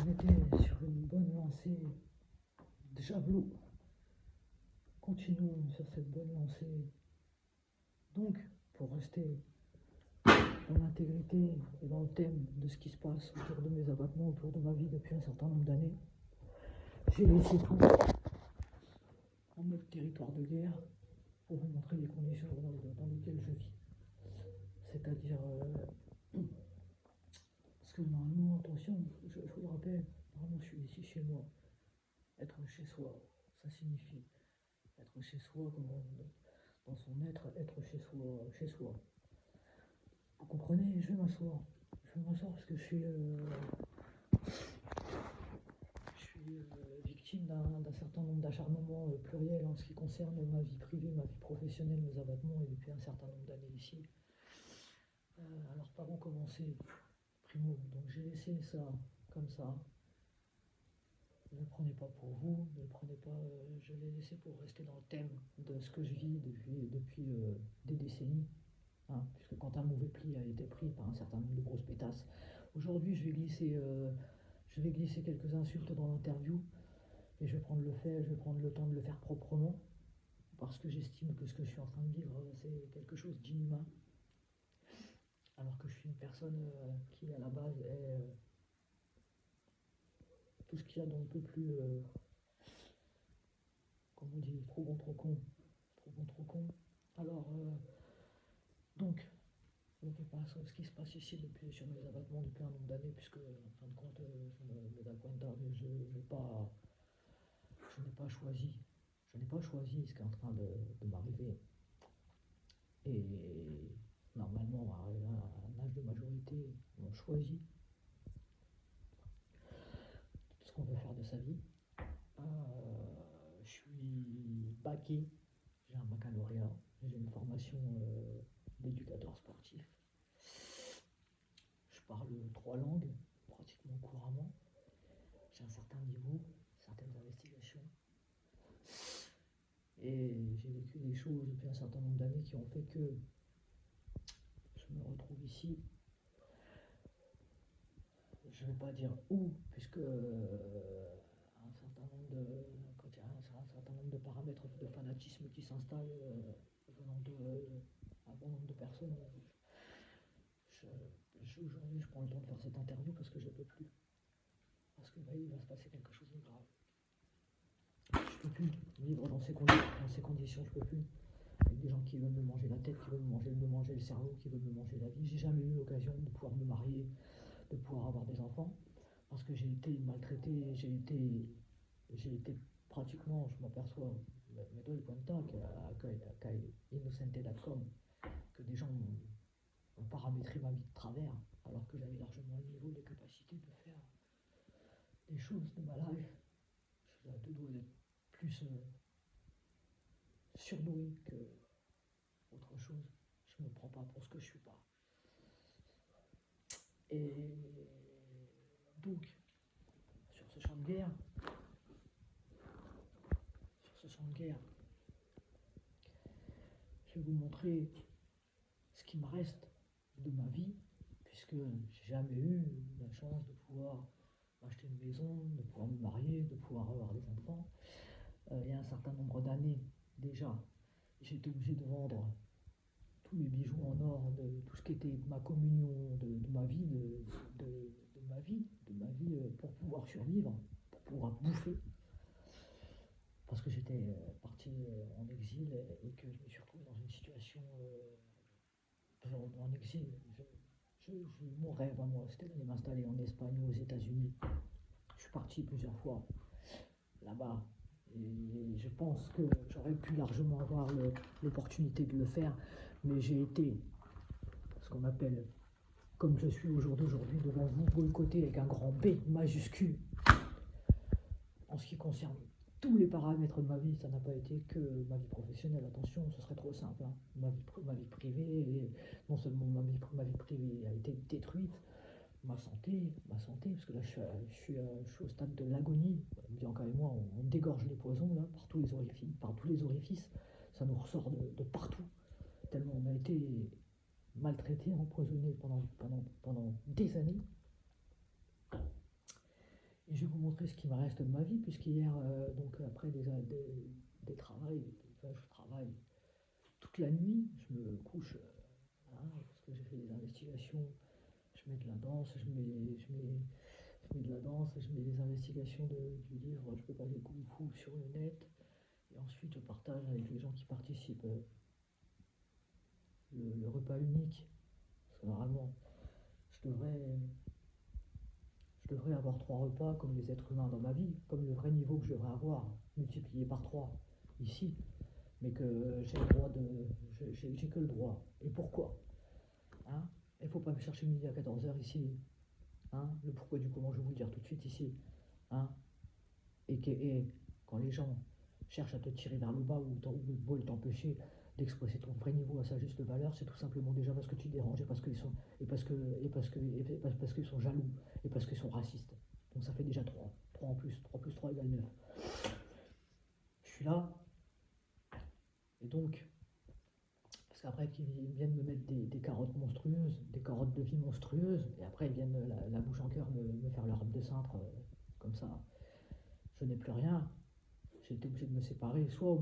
On était sur une bonne lancée de javelot. Continuons sur cette bonne lancée. Donc, pour rester dans l'intégrité et dans le thème de ce qui se passe autour de mes abattements, autour de ma vie depuis un certain nombre d'années, j'ai laissé tout en mode territoire de guerre pour vous montrer les conditions dans lesquelles je vis. C'est-à-dire, parce que normalement, attention, je vous le rappelle, normalement je suis ici chez moi. Être chez soi, ça signifie être chez soi comme dans son être chez soi. Vous comprenez, je vais m'asseoir. Je vais m'asseoir parce que je suis victime d'un certain nombre d'acharnements pluriels en ce qui concerne ma vie privée, ma vie professionnelle, mes abattements, et depuis un certain nombre d'années ici. Alors par où commencer, primo? Donc j'ai laissé ça comme ça. Ne le prenez pas pour vous, ne le prenez pas, je l'ai laissé pour rester dans le thème de ce que je vis depuis des décennies. Hein, puisque quand un mauvais pli a été pris par un certain nombre de grosses pétasses, aujourd'hui je vais glisser quelques insultes dans l'interview, et je vais prendre le temps de le faire proprement, parce que j'estime que ce que je suis en train de vivre, c'est quelque chose d'inhumain, alors que je suis une personne qui à la base est tout ce qu'il y a d'un peu plus, comme on dit, trop bon, trop con. Alors, donc, je ne fais pas ce qui se passe ici sur mes abattements depuis un nombre d'années, puisque, en fin de compte, je me da cuenta, mais je n'ai pas choisi. Je n'ai pas choisi ce qui est en train de m'arriver. Et normalement, à un âge de majorité, on choisit ce qu'on veut faire de sa vie. Je suis baqué, j'ai un baccalauréat, j'ai une formation d'éducateur sportif. Je parle 3 langues, pratiquement couramment. J'ai un certain niveau, certaines investigations. Et j'ai vécu des choses depuis un certain nombre d'années qui ont fait que je me retrouve ici. Je ne vais pas dire où, puisque quand il y a un certain nombre de paramètres de fanatisme qui s'installent venant d'un bon nombre de personnes, aujourd'hui je prends le temps de faire cette interview parce que je ne peux plus. Parce que il va se passer quelque chose de grave. Je peux plus vivre dans ces conditions, je peux plus. Avec des gens qui veulent me manger la tête, qui veulent me manger le cerveau, qui veulent me manger la vie. J'ai jamais eu l'occasion de pouvoir me marier, de pouvoir avoir des enfants, parce que j'ai été maltraité, j'ai été pratiquement, je m'aperçois, me doy cuenta qu'à innocente.com, que des gens ont paramétré ma vie de travers, alors que j'avais largement le niveau, les capacités de faire des choses de ma life. Je suis à 2 doigts d'être plus surdoué que autre chose. Je me prends pas pour ce que je suis pas. Et donc, sur ce champ de guerre, je vais vous montrer ce qui me reste de ma vie, puisque j'ai jamais eu la chance de pouvoir m'acheter une maison, de pouvoir me marier, de pouvoir avoir des enfants. Il y a un certain nombre d'années déjà, j'ai été obligé de vendre tous mes bijoux en or, de tout ce qui était ma communion, de ma vie, pour pouvoir survivre, pour pouvoir bouffer. Parce que j'étais parti en exil et que je me suis retrouvé dans une situation en exil. Mon rêve à moi, c'était d'aller m'installer en Espagne ou aux États-Unis. Je suis parti plusieurs fois là-bas. Et je pense que j'aurais pu largement avoir l'opportunité de le faire, mais j'ai été ce qu'on appelle, comme je suis aujourd'hui devant vous, boycotté avec un grand B majuscule. En ce qui concerne tous les paramètres de ma vie, ça n'a pas été que ma vie professionnelle, attention, ce serait trop simple. Hein. Ma vie privée, et non seulement ma vie privée a été détruite, ma santé, parce que là je suis au stade de l'agonie. Bianca et moi, on dégorge les poisons là, par tous les orifices, ça nous ressort de partout, tellement on a été maltraité, empoisonné pendant des années. montrer ce qui me reste de ma vie, puisqu'hier, donc après des travails, enfin, je travaille toute la nuit, je me couche, hein, parce que j'ai fait des investigations, je mets de la danse, je mets de la danse, je mets des investigations du livre, je peux pas les kung fu sur le net, et ensuite je partage avec les gens qui participent le repas unique, parce que normalement, je devrais, je devrais avoir 3 repas comme les êtres humains dans ma vie, comme le vrai niveau que je devrais avoir, multiplié par 3 ici, mais que j'ai le droit de. J'ai que le droit. Et pourquoi, hein? Il ne faut pas me chercher midi à 14h ici. Hein? Le pourquoi du comment, je vais vous le dire tout de suite ici. Hein? Et quand les gens cherchent à te tirer vers le bas ou veulent t'empêcher d'expresser ton vrai niveau à sa juste valeur, c'est tout simplement déjà parce que tu déranges et parce qu'ils sont parce qu'ils sont jaloux et parce qu'ils sont racistes. Donc ça fait déjà 3. 3 en plus, 3 plus 3 égale 9. Je suis là, et donc, parce qu'après qu'ils viennent me mettre des carottes monstrueuses, des carottes de vie monstrueuses, et après ils viennent la bouche en cœur me faire leur robe de cintre, comme ça, je n'ai plus rien. J'ai été obligé de me séparer, soit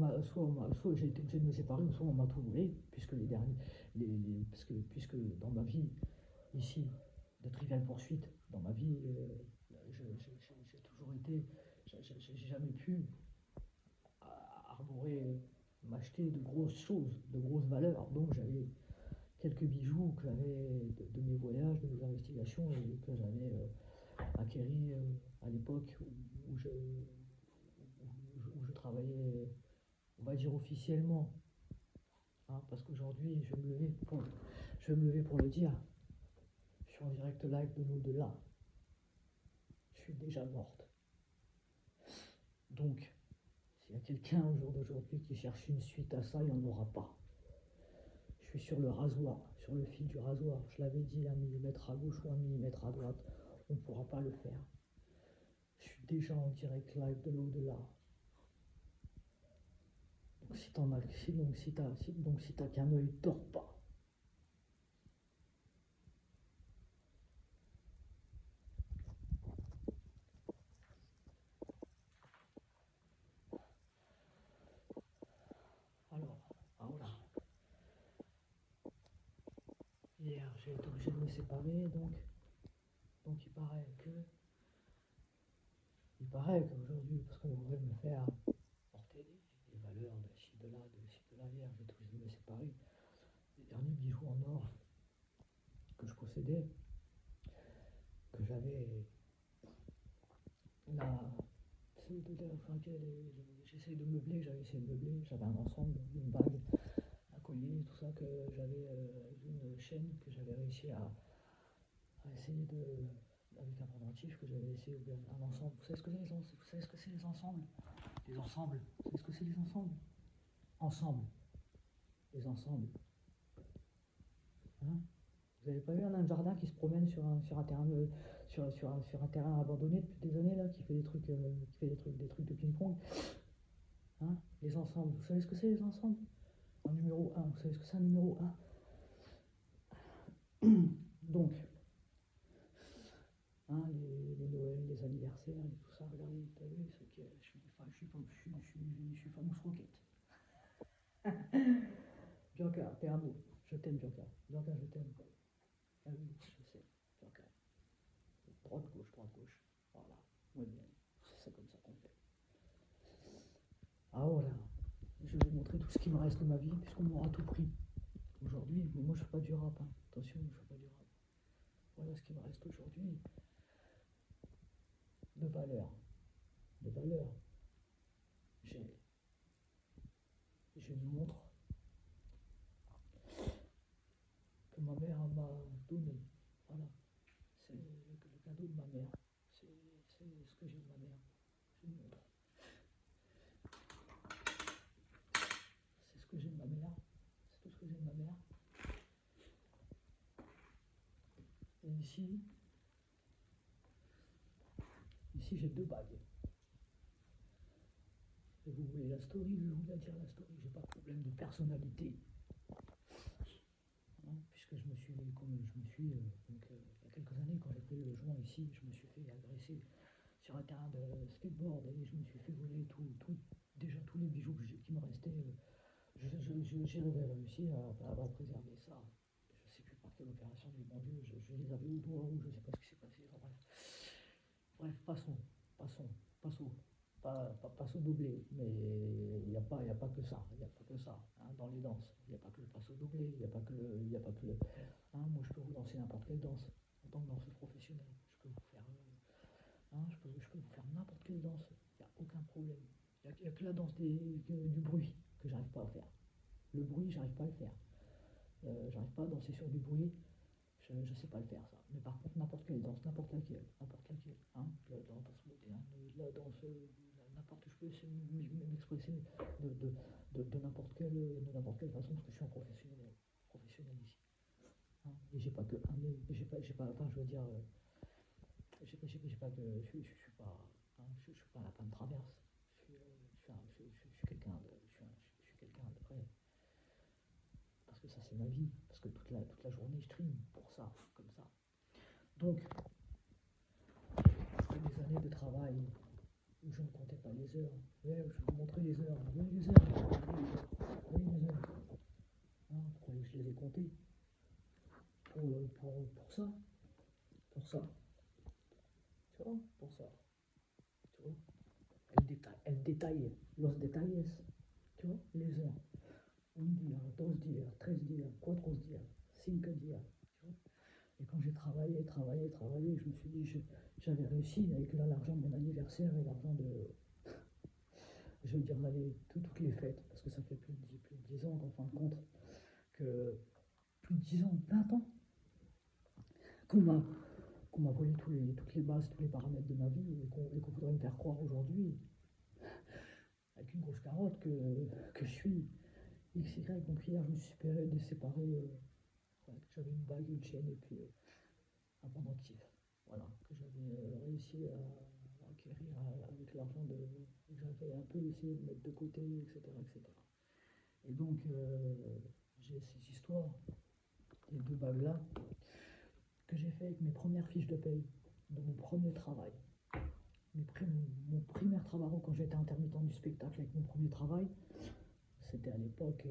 j'ai été obligé de me séparer, ou soit on m'a tout volé, puisque les derniers, puisque dans ma vie, ici, de Trivial Poursuite, dans ma vie, j'ai toujours été, j'ai jamais pu arborer, m'acheter de grosses choses, de grosses valeurs, donc j'avais quelques bijoux que j'avais de mes voyages, de mes investigations, et que j'avais acquéris à l'époque où je travaillais, on va dire officiellement, hein, parce qu'aujourd'hui je vais me lever pour le dire, je suis en direct live de l'au-delà, je suis déjà morte. Donc, s'il y a quelqu'un au jour d'aujourd'hui qui cherche une suite à ça, il n'y en aura pas. Je suis sur le rasoir, sur le fil du rasoir, je l'avais dit, 1 millimètre à gauche ou 1 millimètre à droite, on ne pourra pas le faire. Je suis déjà en direct live de l'au-delà. Donc si t'as qu'un œil, dors pas. Alors, voilà. Hier, j'ai été obligé de me séparer, donc il paraît qu'aujourd'hui, parce qu'on voudrait me faire porter des valeurs de ci, de là, hier, j'ai été obligé de me séparer. Les derniers bijoux en or que je possédais, que j'avais là, j'essaye de meubler, j'avais essayé de meubler, j'avais un ensemble, une bague, un collier, tout ça, que j'avais une chaîne que j'avais réussi à essayer de, avec un pendentif que j'avais essayé, un ensemble. Vous savez ce que c'est les ensembles? Les ensembles. Vous savez ce que c'est les ensembles? Ensemble. Les ensembles. Hein? Vous n'avez pas vu un nain de jardin qui se promène sur un terrain sur un terrain abandonné depuis des années là, qui fait des trucs de ping-pong? Hein? Les ensembles. Vous savez ce que c'est les ensembles? Un numéro 1. Vous savez ce que c'est un numéro 1? Donc, hein, les Noëls, les anniversaires, et tout ça, regardez, t'as vu, je suis famous roquette. Bianca, t'es un mot. Je t'aime, Bianca. Bianca, je t'aime. Ah oui, je sais, Bianca. Droite, gauche. Voilà. Muy bien. C'est comme ça qu'on fait. Ah voilà. Je vais vous montrer tout ce qui me reste de ma vie, puisqu'on m'aura tout pris aujourd'hui. Mais moi, je ne fais pas du rap. Hein. Attention, je ne fais pas du rap. Voilà ce qui me reste aujourd'hui. De valeur. J'ai une montre que ma mère m'a donnée. Voilà. C'est le cadeau de ma mère. C'est ce que j'ai de ma mère. J'ai une montre. C'est ce que j'ai de ma mère. C'est tout ce que j'ai de ma mère. Et ici j'ai 2 bagues. Et vous voulez la story, je vais vous la dire la story. J'ai pas de problème de personnalité. Hein, puisque je me suis, donc, il y a quelques années, quand j'ai pris le logement ici, je me suis fait agresser sur un terrain de skateboard et je me suis fait voler déjà tous les bijoux qui me restaient. J'avais réussi à préserver ça. Je ne sais plus par quelle opération du bon Dieu, je les avais au doigt ou je ne sais pas ce qui s'est passé. Enfin, bref, passons. Pas au doublé, mais il y a pas que ça, il n'y a pas que ça hein, dans les danses. Il n'y a pas que le passo doublé, il n'y a pas que le. Hein, moi, je peux vous danser n'importe quelle danse en tant que danseuse professionnelle. Je peux vous faire, je peux vous faire n'importe quelle danse. Il n'y a aucun problème. Il n'y a que la danse du bruit que j'arrive pas à faire. Le bruit, j'arrive pas à le faire. J'arrive pas à danser sur du bruit. Je sais pas le faire ça. Mais par contre, n'importe quelle danse, n'importe laquelle. Hein, la danse moderne, la danse, n'importe, je peux essayer de m'expresser de n'importe quelle façon parce que je suis un professionnel ici. Hein, et j'ai pas que un œil, j'ai pas, enfin je veux dire, j'ai pas que, je suis pas, hein, je suis pas un lapin de traverse. Je suis quelqu'un je suis quelqu'un de vrai. Parce que ça c'est ma vie, parce que toute la journée je trime pour ça, comme ça. Donc, après des années de travail où je ne comptais pas les heures, ouais, je vais vous montrer les heures, voyez les heures, voyez les heures. Hein, vous croyez que je les ai comptées pour ça, tu vois, pour ça, tu vois. Elle détaille los detalles, tu vois, les heures. Un dia, dos días, 3 días, 4 días, 5 días, tu vois. Et quand j'ai travaillé, je me suis dit, j'avais réussi avec l'argent de mon anniversaire et l'argent de, je veux dire, toutes les fêtes, parce que ça fait plus de 10 ans qu'en fin de compte, que plus de 10 ans, 20 ans, qu'on m'a volé toutes les bases, tous les paramètres de ma vie et qu'on voudrait me faire croire aujourd'hui, avec une grosse carotte, que je suis XY. Donc hier, je me suis séparé, ouais, j'avais une bague, une chaîne et puis un pendentif. Voilà, que j'avais réussi à acquérir avec l'argent que j'avais un peu essayé de mettre de côté, etc. etc. Et donc, j'ai ces histoires, les 2 bagues-là, que j'ai fait avec mes premières fiches de paye, de mon premier travail. Mon premier travail, quand j'étais intermittent du spectacle avec mon premier travail, c'était à l'époque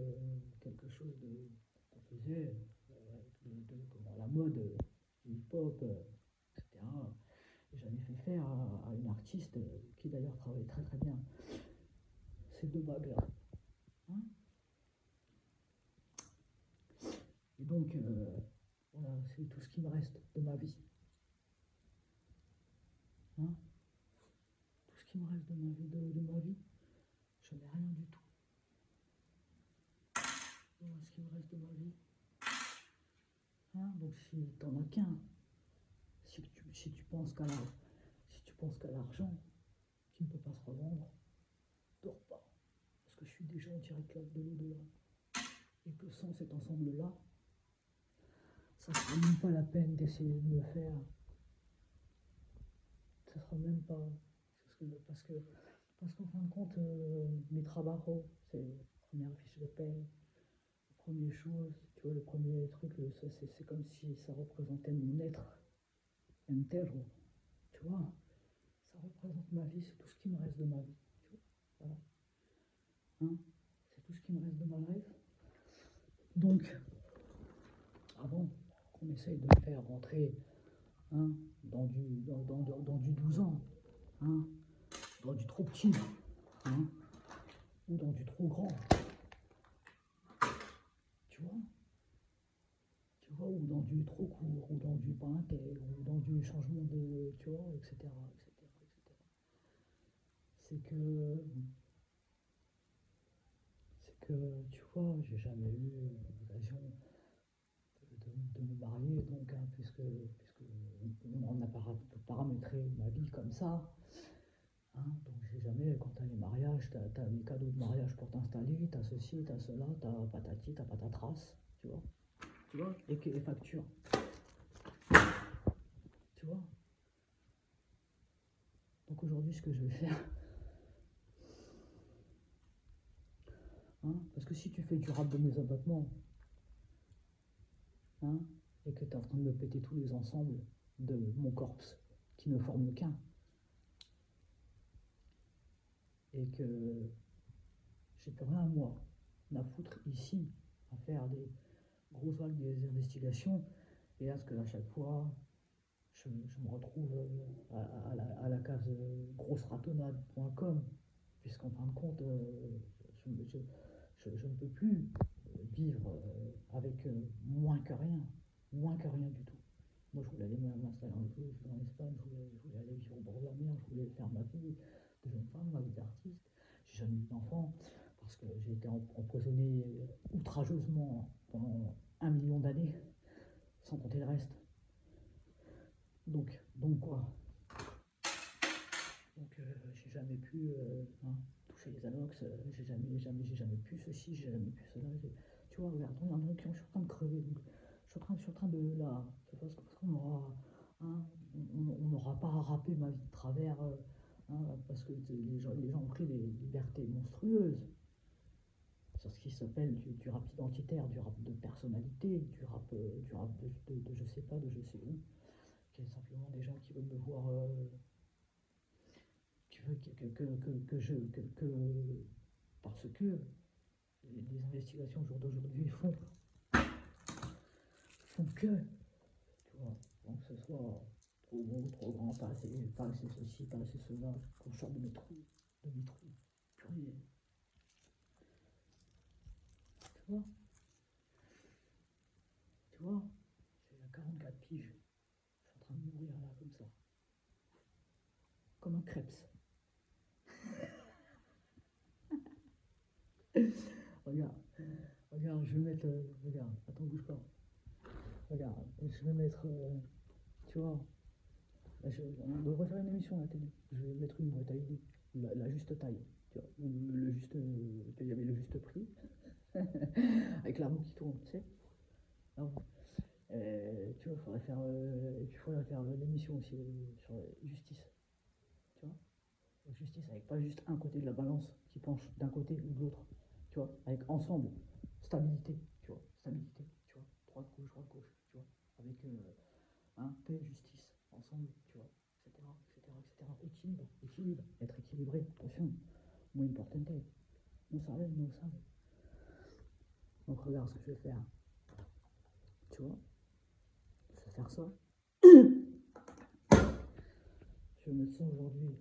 quelque chose qu'on faisait comment, la mode, hip-hop, etc. Et j'avais fait faire à une artiste qui d'ailleurs travaillait très très bien ces 2 bagues-là. Hein, et donc, voilà, c'est tout ce qui me reste de ma vie. Hein, tout ce qui me reste de ma vie, je n'ai rien du tout. Voilà ce qui me reste de ma vie. Hein, donc si t'en as qu'un, si tu penses qu'à l'argent qui ne peut pas se revendre, dors pas. Parce que je suis déjà en direct de l'au-delà. Et que sans cet ensemble-là, ça ne sera même pas la peine d'essayer de me faire. Ça sera même pas. Parce qu'en fin de compte, mes travaux, c'est la première fiche de paye, la première chose, tu vois, le premier truc, c'est comme si ça représentait mon être intègre, tu vois. Ça représente ma vie, c'est tout ce qui me reste de ma vie, tu vois. Voilà. Hein, c'est tout ce qui me reste de ma life. Donc, avant qu'on essaye de me faire rentrer, hein, dans du 12 ans, hein, dans du trop petit, hein, ou dans du trop grand, tu vois, ou dans du trop court, ou dans du pas intègre, ou dans du changement de, tu vois, etc. C'est que, tu vois, j'ai jamais eu l'occasion de me marier, donc, hein, puisque on a paramétré ma vie comme ça. Hein, donc j'ai jamais, quand t'as les mariages, t'as les cadeaux de mariage pour t'installer, t'as ceci, t'as cela, t'as patati, t'as patatras, tu vois, et les factures, tu vois. Donc aujourd'hui, ce que je vais faire, hein, parce que si tu fais durable de mes abattements, hein, et que tu es en train de me péter tous les ensembles de mon corps qui ne forme qu'un, et que j'ai plus rien à moi à foutre ici à faire des grosses vagues des investigations, et à ce que à chaque fois je me retrouve à la case grosseratonnade.com, puisqu'en fin de compte, je ne peux plus vivre avec moins que rien du tout. Moi, je voulais aller m'installer en Espagne, je voulais aller vivre au bord de la mer, je voulais faire ma vie de jeune femme, ma vie d'artiste. J'ai jamais eu d'enfant parce que j'ai été empoisonné outrageusement pendant 1 million d'années, sans compter le reste. Donc quoi. Donc j'ai jamais pu toucher les anox, j'ai jamais pu ceci, j'ai jamais pu cela. Tu vois, regarde, il y en a qui je suis en train de crever. Donc, je suis en train de là, parce qu'on aura, on n'aura pas à râper ma vie de travers, parce que les gens ont pris des libertés monstrueuses sur ce qui s'appelle du rap identitaire, du rap de personnalité, du rap de je sais pas, de je sais où. Il y a simplement des gens qui veulent me voir, parce que les investigations au jour d'aujourd'hui font que, tu vois, donc que ce soit trop gros, trop grand, pas assez ceci, pas assez cela, qu'on sorte de mes trous, purée, tu vois, j'ai 44 piges, je suis en train de mourir là, comme ça, comme un crêpes. Regarde, je vais mettre, regarde, attends, bouge pas, regarde, je vais mettre, tu vois, on devrait faire une émission à la télé. Je vais mettre une boîte à idées, la juste taille, tu vois, il y avait le juste prix, avec la roue qui tourne, tu sais. Alors, tu vois, il faudrait faire l'émission aussi sur justice, tu vois. Justice avec pas juste un côté de la balance qui penche d'un côté ou de l'autre, tu vois, avec ensemble, stabilité, tu vois, droite, gauche, tu vois, avec paix, justice, ensemble, tu vois, etc. Équilibre, être équilibré, attention, moins importante, non savez. Donc regarde ce que je vais faire, tu vois, je vais faire ça, je vais mettre ça aujourd'hui,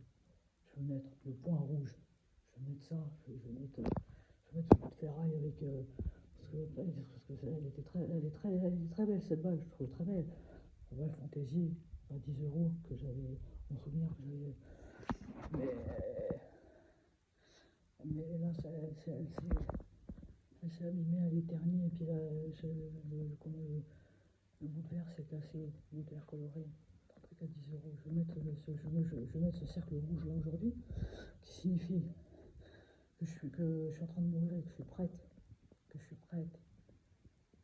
je vais mettre le point rouge, je vais mettre ça, je vais mettre ce bout de ferraille avec, parce que elle est très belle cette bague, je trouve très belle. La bague fantaisie à 10 € que j'avais en souvenir que j'avais. Mais là, elle s'est abîmée, elle est ternie, et puis là, le bout de verre s'est cassé, le bout de verre coloré. Un truc à 10 €. Je vais mettre ce cercle rouge là aujourd'hui, qui signifie que je suis en train de mourir et que je suis prête, que je suis prête,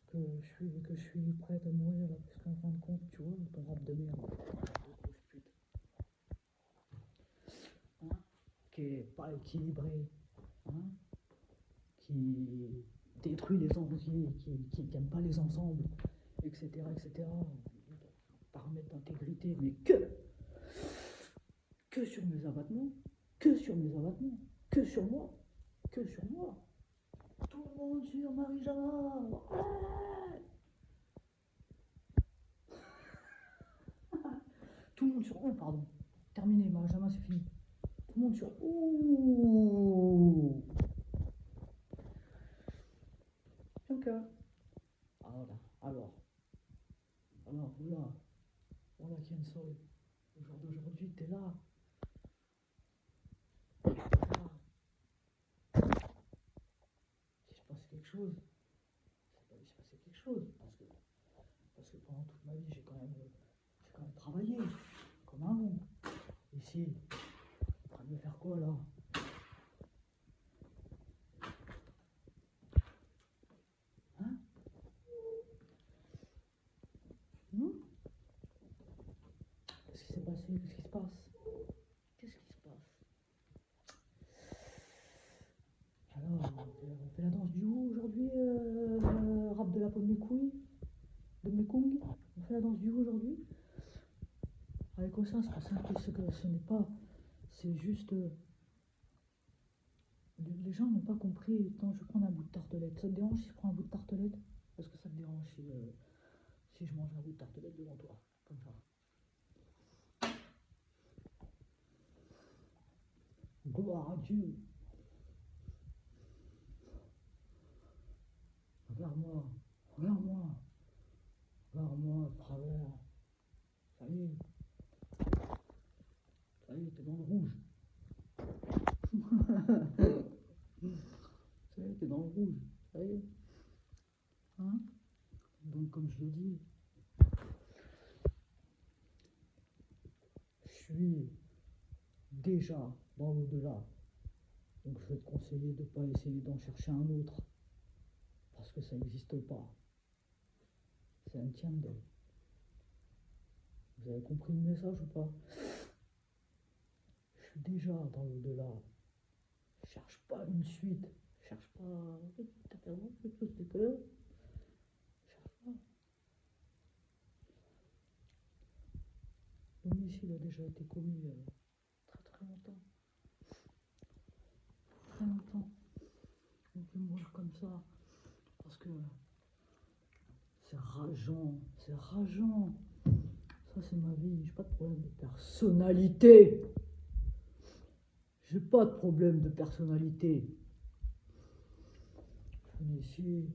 que je suis prête à mourir là, parce qu'en fin de compte, tu vois, ton rap de merde, de grosse pute, hein, qui est pas équilibré, hein, qui détruit les ensembles, qui n'aime pas les ensembles, etc., paramètres d'intégrité, mais que sur mes abattements, que sur moi, tout le monde sur Marie-Jama, ouais, tout le monde sur pardon, terminé, Marie-Jama, c'est fini, tout le monde sur ouh, Bianca, alors, voilà Kiensoy, au jour d'aujourd'hui, t'es là, si je passe quelque chose, parce que pendant toute ma vie, j'ai quand même travaillé, comme un bon. Ici, en train de me faire quoi là? Hein? Qu'est-ce qui s'est passé? Qu'est-ce qui se passe? Alors, on fait la danse du haut aujourd'hui, rap de la peau de mes couilles, de mes kongs. On fait la danse du haut aujourd'hui. Avec Ossin, c'est pour ça que ce n'est pas, c'est juste les gens n'ont pas compris. Quand je prends un bout de tartelette, ça te dérange si je prends un bout de tartelette? Est-ce que ça te dérange si je mange un bout de tartelette devant toi, comme ça? Gloire à Dieu. Regarde-moi, regarde-moi, regarde-moi à travers. Ça y est, ça y est, t'es dans le rouge. Ça y est, t'es dans le rouge. Ça y est. Hein? Donc, comme je l'ai dit, je suis déjà dans l'au-delà. Donc, je vais te conseiller de ne pas essayer d'en chercher un autre. Parce que ça n'existe pas. C'est un tiende. Vous avez compris le message ou pas? Je suis déjà dans l'au-delà. Cherche pas une suite. Cherche pas. Cherche pas. L'homicide a déjà été commis très très longtemps. Très longtemps. On peut mourir comme ça. Parce que c'est rageant. C'est rageant. Ça c'est ma vie. J'ai pas de problème de personnalité. J'ai pas de problème de personnalité. Je venais ici,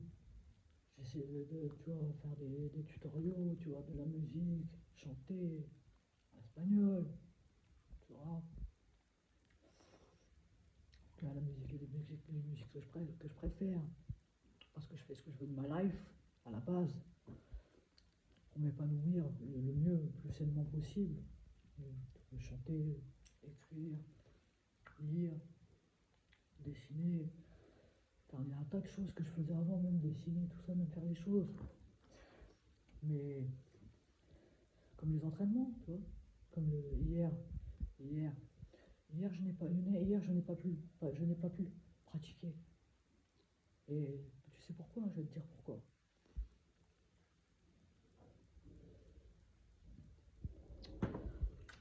j'essaie de tu vois, faire des tutoriaux, tu vois, de la musique, chanter en espagnol, tu vois. La musique et les musiques que je préfère. Parce que je fais ce que je veux de ma life, à la base, pour m'épanouir le mieux, le plus sainement possible. Chanter, écrire, lire, dessiner. Enfin, il y a un tas de choses que je faisais avant, même dessiner, tout ça, même faire des choses. Mais comme les entraînements, tu vois, comme hier, je n'ai pas pu pratiquer. Et tu sais pourquoi? Je vais te dire pourquoi.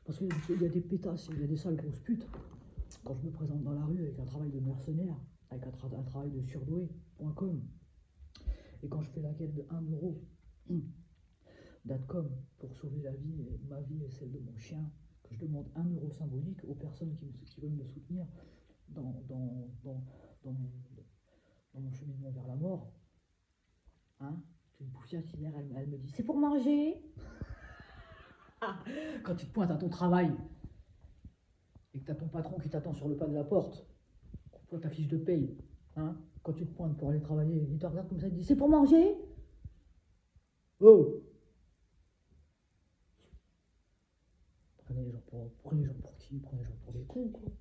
Parce qu'il y a des pétasses, il y a des sales grosses putes. Quand je me présente dans la rue avec un travail de mercenaire, avec un travail de surdoué.com, et quand je fais la quête de 1 euro .com pour sauver la vie, ma vie et celle de mon chien, que je demande 1 euro symbolique aux personnes qui veulent me soutenir dans mon cheminement vers la mort. Hein? Une poufiasse hier, elle me dit c'est pour manger. Quand tu te pointes à ton travail et que tu as ton patron qui t'attend sur le pas de la porte pour ta fiche de paye, hein? Quand tu te pointes pour aller travailler, il te regarde comme ça, il te dit c'est pour manger. Oh, prenez les gens pour qui? Prenez les gens pour des cons, quoi.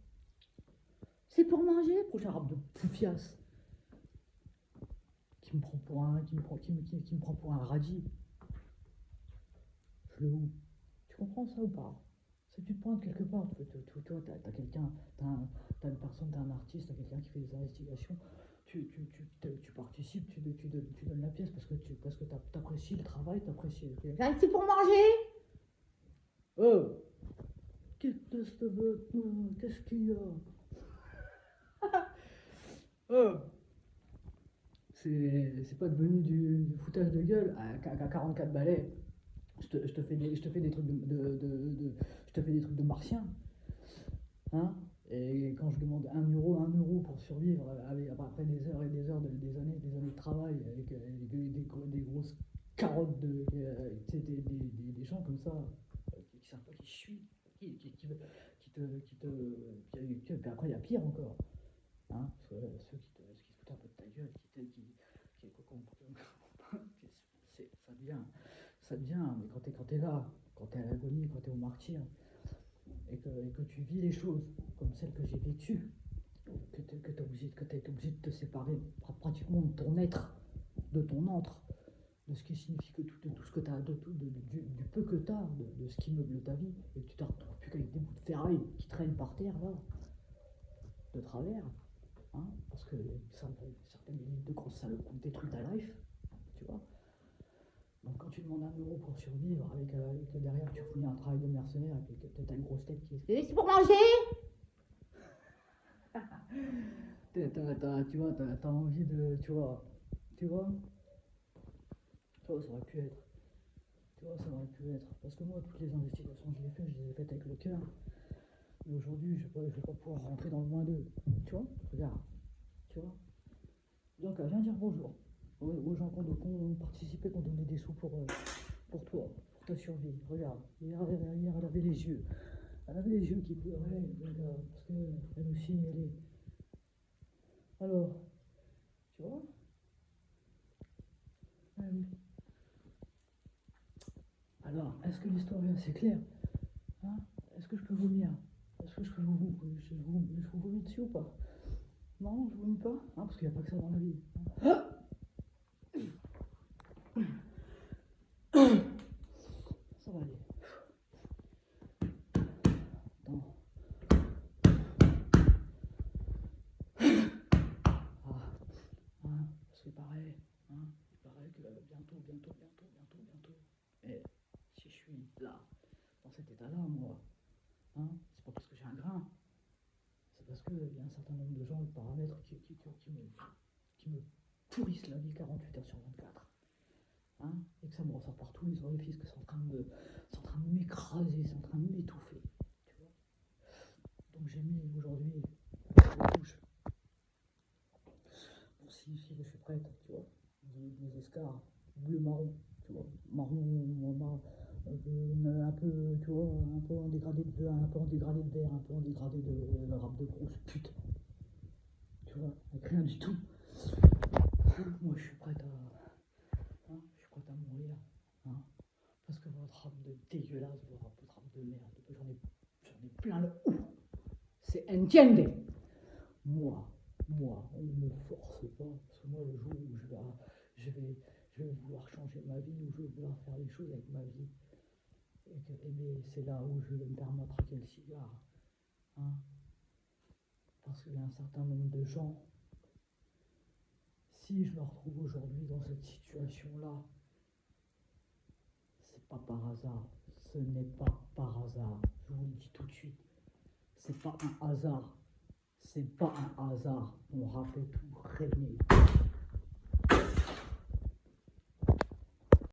C'est pour manger, prochain rap de poufiasse qui me prend pour un radis. Je le où? Tu comprends ça ou pas? Si tu te pointes quelque part, toi, t'as quelqu'un, t'as une personne, t'as un artiste, t'as quelqu'un qui fait des investigations, tu participes, tu donnes la pièce parce que t'apprécies le travail, t'apprécies le... Ah, c'est pour manger. Oh, qu'est-ce qu'il y a? Oh, c'est pas devenu du foutage de gueule à 44 balais. Je te fais des trucs je te fais des trucs de martien, hein? Et quand je demande 1 euro pour survivre, après des heures et des heures, des années de travail, avec des grosses carottes des gens comme ça, qui savent pas qui je suis, puis après il y a pire encore, hein? Ceux qui se foutent un peu de ta gueule, ça devient, mais quand t'es là, quand t'es à l'agonie, quand t'es au martyr, et que tu vis les choses comme celles que j'ai vécues, que t'es obligé de te séparer pratiquement de ton être, de ton antre, de ce qui signifie que tout ce que t'as, du peu que t'as, de ce qui meuble ta vie, et que tu te retrouves plus qu'avec des bouts de ferraille qui traînent par terre, là, de travers, hein, parce que certaines limites de grosses salopes ont détruit ta life, tu vois. Donc quand tu demandes 1 euro pour survivre, avec derrière tu finis un travail de mercenaire, et que t'as une grosse tête qui est... C'est pour manger. tu vois, t'as envie de, tu vois, ça aurait pu être, tu vois, ça aurait pu être, parce que moi, toutes les investigations que je les ai faites avec le cœur, mais aujourd'hui, je vais pas pouvoir rentrer dans le moins d'eux, tu vois, regarde, tu vois, donc viens dire bonjour aux gens qui ont participé, qui ont donné des sous pour toi, pour ta survie, regarde, hier, elle avait les yeux qui pleuraient, regarde, parce qu'elle aussi, elle est, alors, tu vois, ah oui. Alors, est-ce que l'histoire est assez claire, hein? Est-ce que je peux vomir? Est-ce que je vous vomis dessus ou pas? Non, je vomis pas, hein, parce qu'il n'y a pas que ça dans la vie. Ça va aller. Attends. Ah, hein, parce que pareil, hein, il paraît que bientôt. Et si je suis là, dans cet état-là, moi, hein, c'est pas parce que j'ai un grain, c'est parce qu'il y a un certain nombre de gens, de paramètres qui me pourrissent la vie 48 heures sur 24. Hein, et que ça me ressort par tous les orifices, que c'est en train de m'écraser, c'est en train de m'étouffer. Tu vois. Donc j'ai mis aujourd'hui les touches. Bon, si je suis prête, tu vois, des escarres bleu-marron, tu vois, marron, un peu, tu vois, un peu en dégradé de bleu, un peu en dégradé de vert, un peu en dégradé de rap de grosse pute. Tu vois, avec rien du tout. Moi je suis prête à mourir. Hein, parce que votre âme de dégueulasse, votre âme de merde, j'en ai plein le ou. C'est entiende. Moi, on ne me force pas, parce que moi, le jour où je vais vouloir changer ma vie, où je vais vouloir faire les choses avec ma vie, c'est là où je vais me faire matraquer le cigare. Hein, parce qu'il y a un certain nombre de gens, si je me retrouve aujourd'hui dans cette situation-là, c'est pas par hasard. Ce n'est pas par hasard. Je vous le dis tout de suite. C'est pas un hasard. C'est pas un hasard. Mon rap est tout régné.